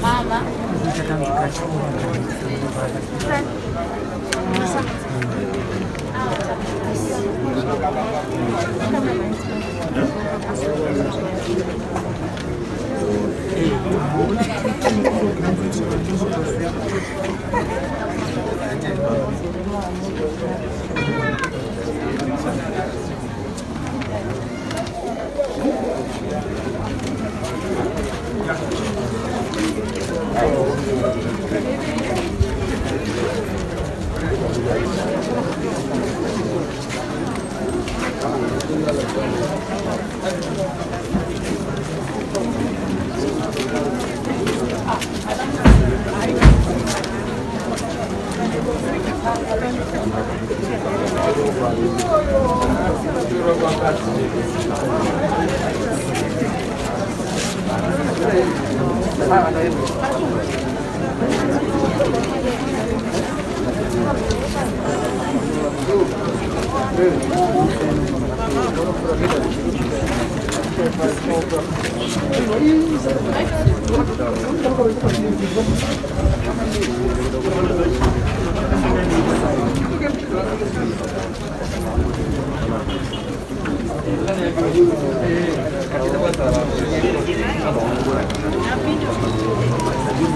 Mama.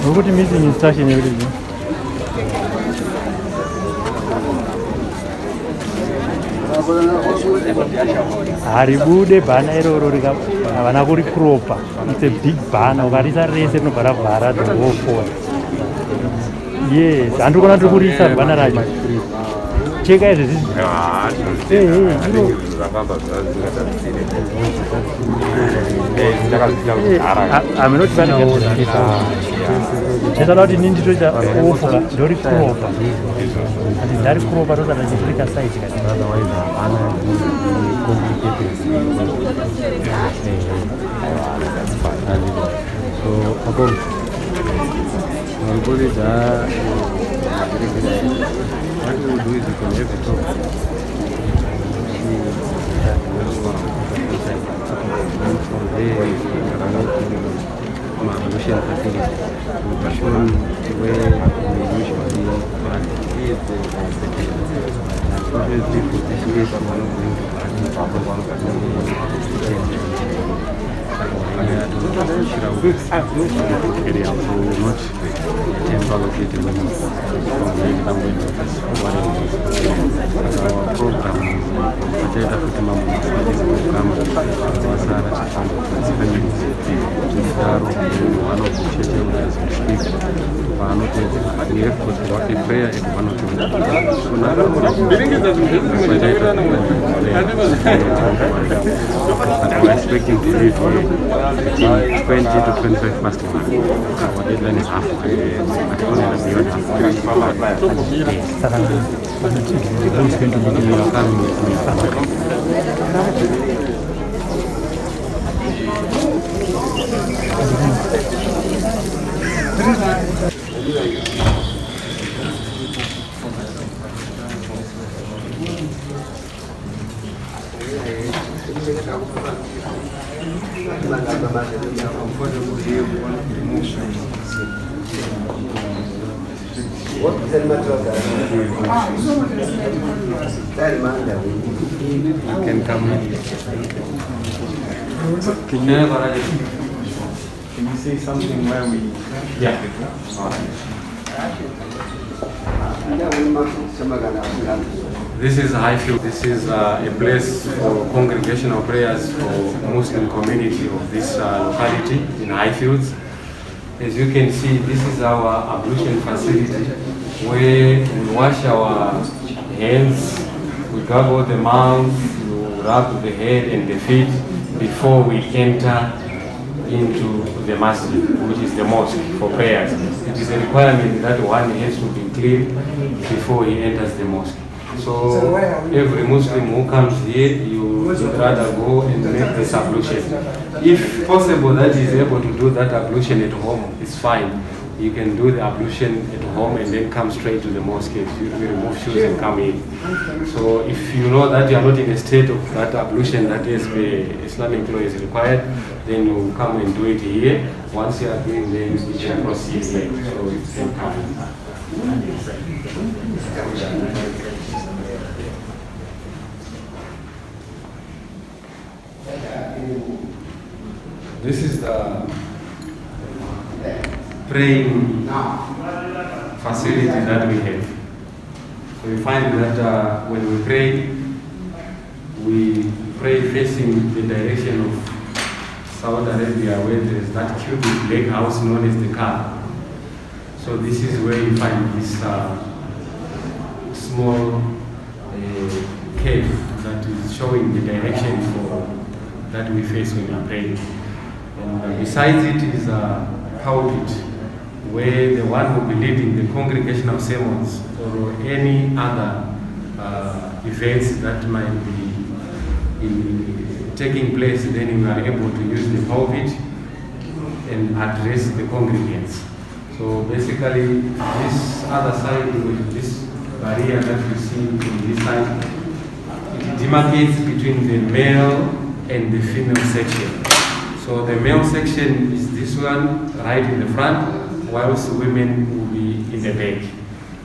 What missing instruction everything. Haribude bana iroro havana kurikropa. It's a big bana. Ukarisa rese rinobva ravhara the whole phone. Yes, handikona kurisa bana racho. Cheka izvi. I'm not going to get there's a lot in India over very proper. And in that proper, those are the African sites. Otherwise, that's fine. So, what you do is you can have it all. From there, ablution facility. We shown where we usually practice the obviously for this case, we are not going to practice area, so we will not allocate the money from our program. We're expecting to leave between 20 to 25 past 1. Our deadline is halfway. You can come in. Can you say something where we... Yeah. This is Highfield. This is a place for congregational prayers for Muslim community of this locality in Highfields. As you can see, this is our ablution facility where we wash our hands we gargle the mouth, we rub the head and the feet before we enter into the masjid, which is the mosque, for prayers. It is a requirement that one has to be clean before he enters the mosque. So every Muslim who comes here, you would rather go and make this ablution. If possible, that is able to do that ablution at home, it's fine. You can do the ablution at home and then come straight to the mosque. You remove shoes and come in. So if you know that you are not in a state of that ablution that is the Islamic law is required, then you come and do it here. Once you are doing, then you can proceed later. So you can come in. This is the praying facility that we have. So we find that when we pray facing the direction of Saudi Arabia, where there is that cubic lake house known as the Kaaba. So this is where you find this small cave that is showing the direction that we face when we pray. And besides it is a pulpit where the one will be leading the congregational sermons or any other events that might be taking place, then we are able to use the pulpit and address the congregants. So basically, this other side with this barrier that you see on this side, it demarcates between the male and the female section. So the male section is this one right in the front, whilst women will be in the back.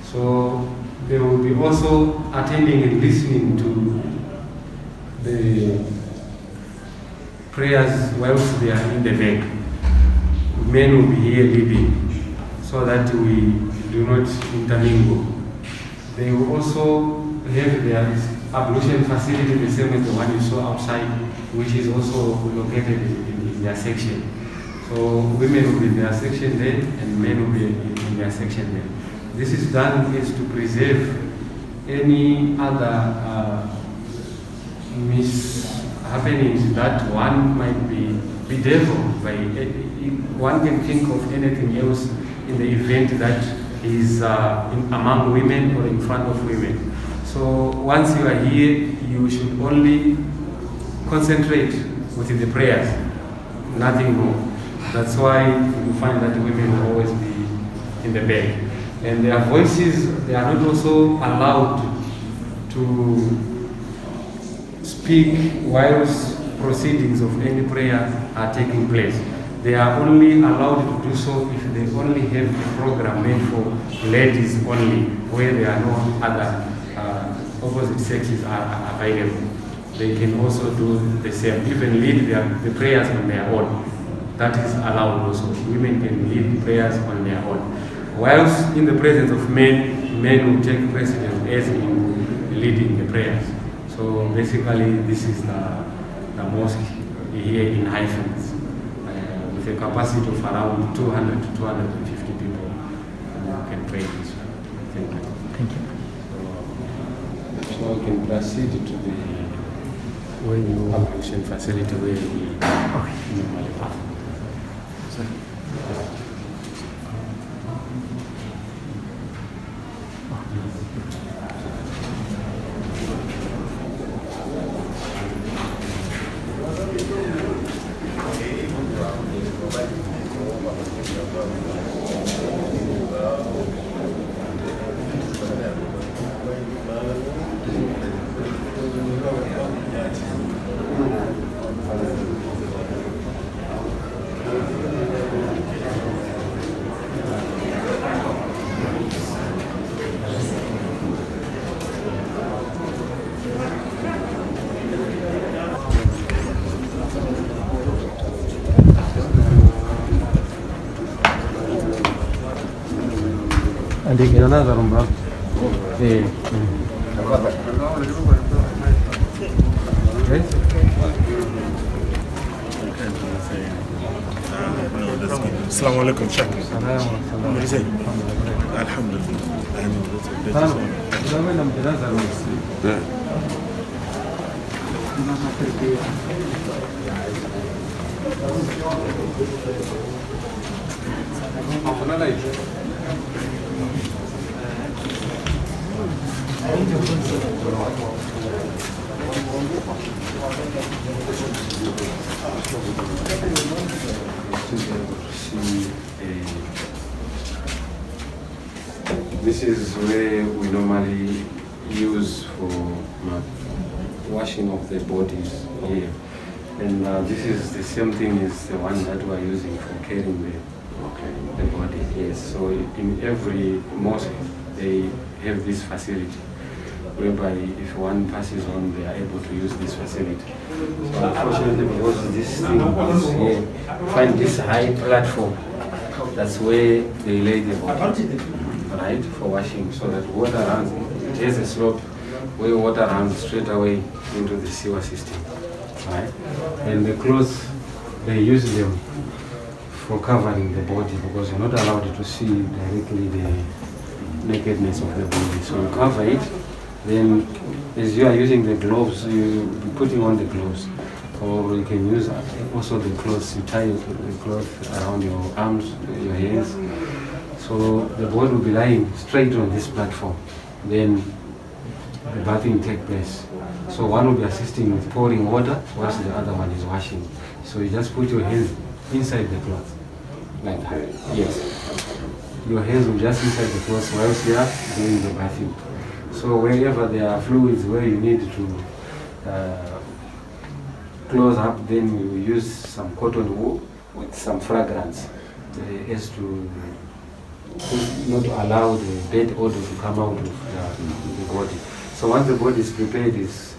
So they will be also attending and listening to the prayers whilst they are in the back. Men will be here leading so that we do not intermingle. They will also have their ablution facility the same as the one you saw outside, which is also located in their section. So women will be in their section then, and men will be in their section then. This is done is to preserve any other mishappenings that one might be bedeviled by. One can think of anything else in the event that is among women or in front of women. So once you are here, you should only concentrate within the prayers, nothing more. That's why you find that women will always be in the back. And their voices, they are not also allowed to speak whilst proceedings of any prayer are taking place. They are only allowed to do so if they only have a program made for ladies only, where there are no other opposite sexes are available. They can also do the same, even lead the prayers on their own. That is allowed also. Women can lead prayers on their own. Whilst in the presence of men, men will take precedence as in leading the prayers. So basically, this is the mosque here in Highfields, with a capacity of around 200 to 250 people who can pray this way. Thank you. Thank you. So we can proceed to the ablution facility where we normally have. Another one, bro. Yeah. Assalamu alaikum, Shak. Alhamdulillah. This is where we normally use for washing of the bodies here. And this is the same thing as the one that we are using for carrying the body. Yes, so in every mosque they have this facility whereby if one passes on, they are able to use this facility. So unfortunately, because this thing is here, find this high platform, that's where they lay the body, right, for washing, so that water runs. It has a slope where water runs straight away into the sewer system, right? And the clothes, they use them for covering the body because you're not allowed to see directly the nakedness of the body. So you cover it, then as you are using the gloves, you'll be putting on the gloves. Or you can use also the clothes, you tie the cloth around your arms, your hands. So the body will be lying straight on this platform. Then the bathing takes place. So one will be assisting with pouring water, whilst the other one is washing. So you just put your hands inside the cloth, like that. Yes. Your hands will just inside the cloth whilst you are doing the bathing. So wherever there are fluids where you need to close up, then you use some cotton wool with some fragrance as to not allow the bad odor to come out of the body. So once the body is prepared, is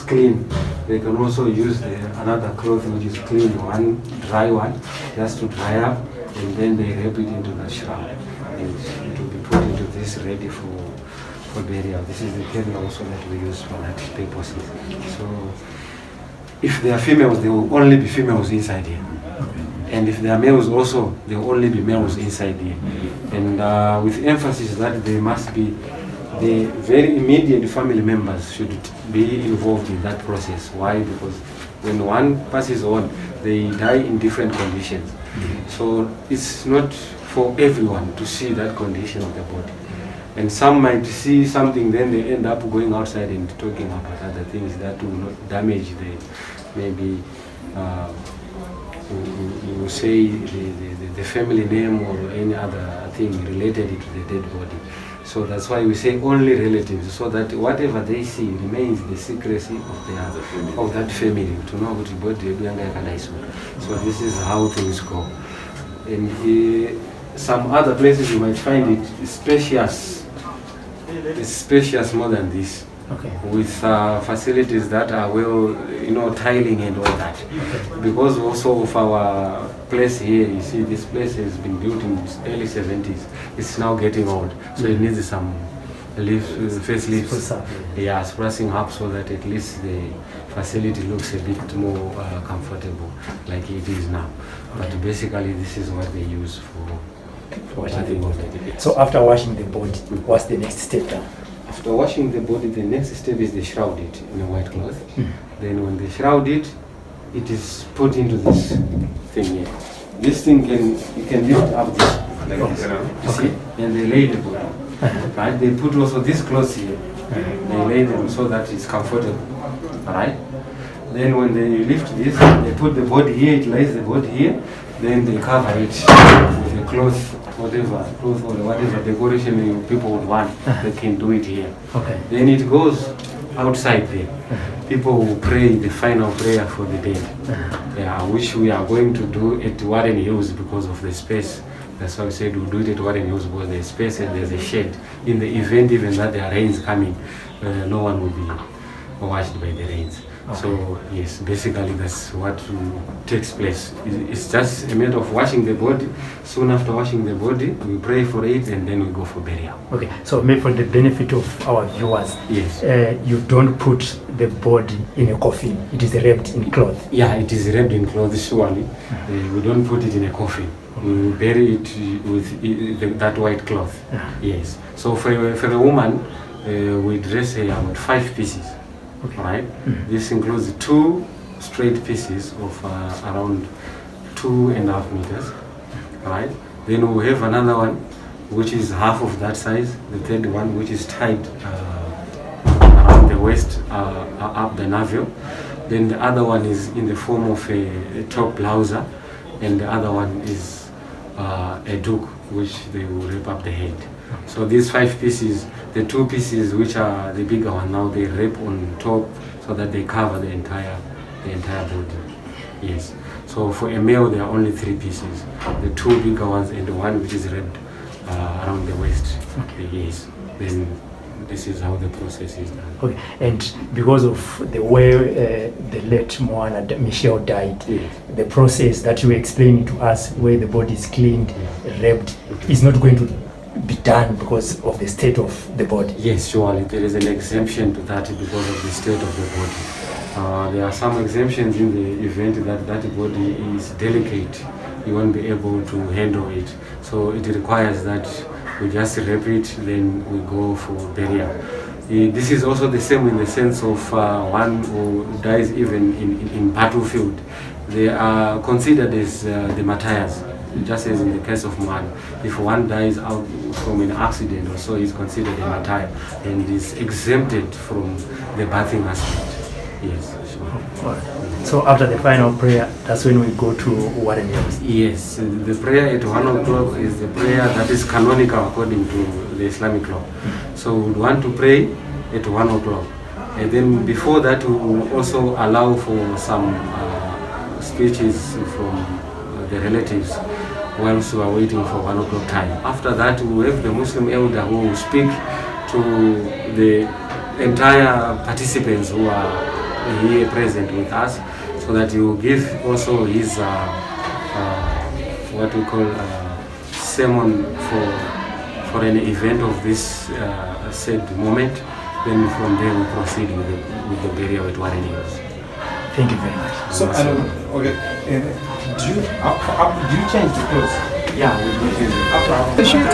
clean, they can also use another cloth which is clean, one dry one, just to dry up, and then they wrap it into the shroud. And it will be put into this ready for burial. This is the carrier also that we use for that purposes. So if they are females, they will only be females inside here. And if they are males also, there will only be males inside here. And with emphasis that they must be, the very immediate family members should be involved in that process. Why? Because when one passes on, they die in different conditions. So it's not for everyone to see that condition of the body. And some might see something, then they end up going outside and talking about other things that will not damage maybe you say the family name or any other thing related to the dead body. So that's why we say only relatives, so that whatever they see remains the secrecy of that family, to know which body is. So this is how things go. And some other places you might find it spacious. It's spacious more than this. Okay. With facilities that are well, tiling and all that. Okay. Because also of our place here, you see this place has been built in the early 70s. It's now getting old, so it needs some facelifts. Yeah, sprucing up so that at least the facility looks a bit more comfortable like it is now. Okay. But basically this is what they use for washing the body. So after washing the body, what's the next step then? After washing the body, the next step is they shroud it in a white cloth. Then when they shroud it, it is put into this thing here. This thing you can lift up this like this. You see? And they lay the body. Right? They put also this cloth here. They lay them so that it's comfortable. Alright? Then when they lift this, they put the body here, it lays the body here, then they cover it with a cloth, cloth or whatever decoration people would want, they can do it here. Okay. Then it goes outside there. People will pray the final prayer for the dead, which we are going to do at Warren Hills because of the space. That's why we said we'll do it at Warren Hills because there's space and there's a shade. In the event even that there are rains coming, no one will be washed by the rains. Okay. So yes, basically that's what takes place. It's just a matter of washing the body. Soon after washing the body, we pray for it and then we go for burial. Okay, so maybe for the benefit of our viewers, yes, you don't put the body in a coffin. It is wrapped in cloth. Yeah, it is wrapped in cloth, surely. We don't put it in a coffin. We bury it with that white cloth. Yes. So for a woman, we dress her about 5 pieces. Okay. Right? This includes 2 straight pieces of around 2.5 meters. Right? Then we have another one which is half of that size. The third one which is tied around the waist, up the navel. Then the other one is in the form of a top blouser, and the other one is a doek which they will wrap up the head. So these 5 pieces, the 2 pieces which are the bigger one now, they wrap on top so that they cover the entire body. Yes. So for a male there are only 3 pieces, the 2 bigger ones and the one which is wrapped around the waist. Okay. Yes. Then this is how the process is done. Okay, and because of the way the late Moana Michelle died, Yes. the process that you explained to us, where the body is cleaned, wrapped, is not going to be done because of the state of the body. Yes, surely there is an exemption to that because of the state of the body. There are some exemptions in the event that that body is delicate. You won't be able to handle it. So it requires that we just wrap it, then we go for burial. This is also the same in the sense of one who dies even in battlefield. They are considered as the martyrs, just as in the case of Moana. If one dies out from an accident or so, he's considered a martyr and is exempted from the bathing aspect. Yes, sure. All right. So after the final prayer, that's when we go to worthiness. Yes, the prayer at 1 o'clock is the prayer that is canonical according to the Islamic law. So we want to pray at 1 o'clock. And then before that, we will also allow for some speeches from the relatives whilst we are waiting for 1 o'clock time. After that, we will have the Muslim elder who will speak to the entire participants who are here present with us, so that he will give also his what we call sermon for an event of this said moment. Then from there we proceed with the burial at worthiness. Thank you very much. So, okay, do you change the clothes? Yeah, we do change it. Sheila,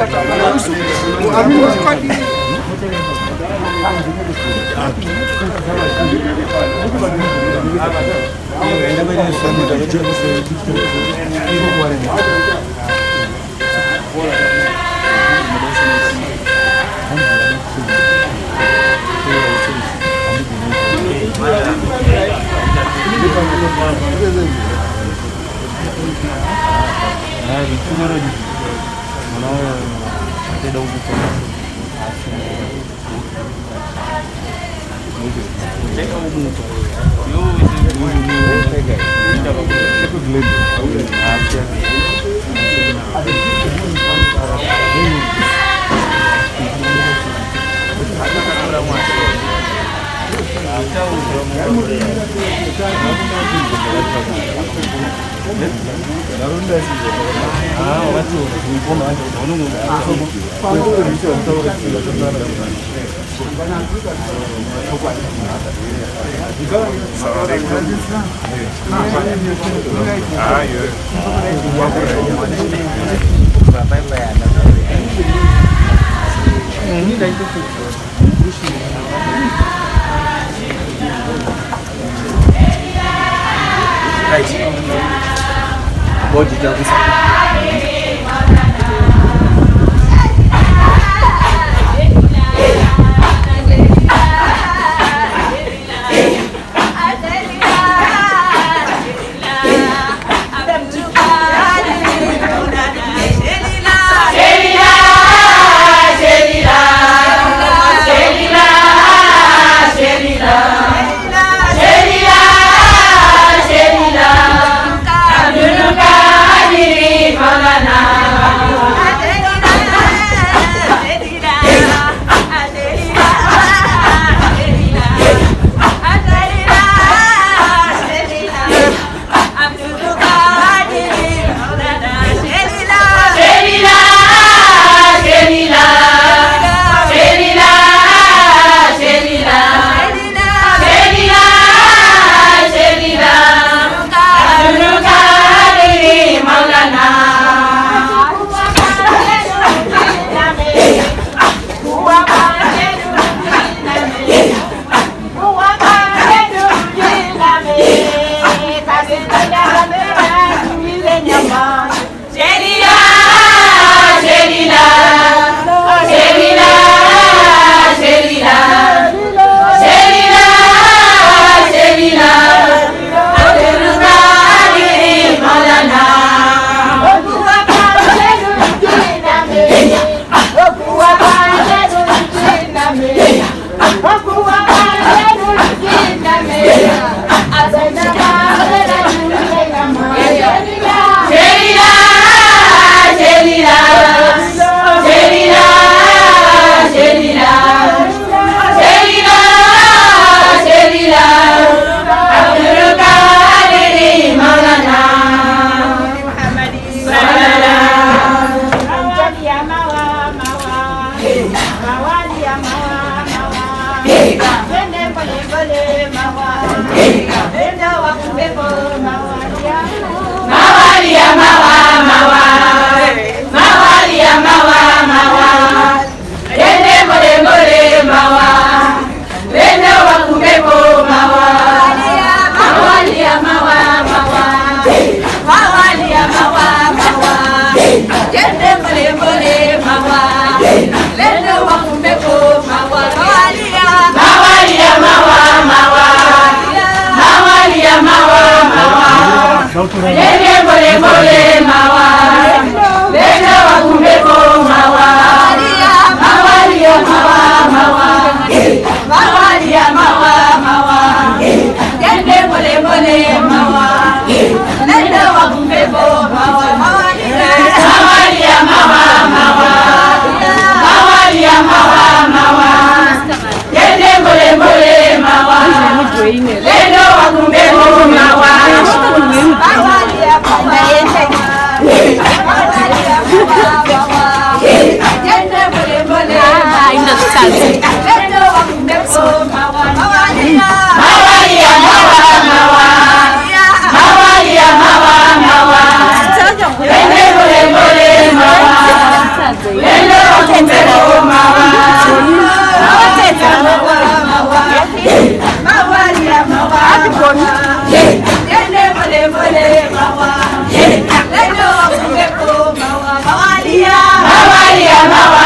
Mawa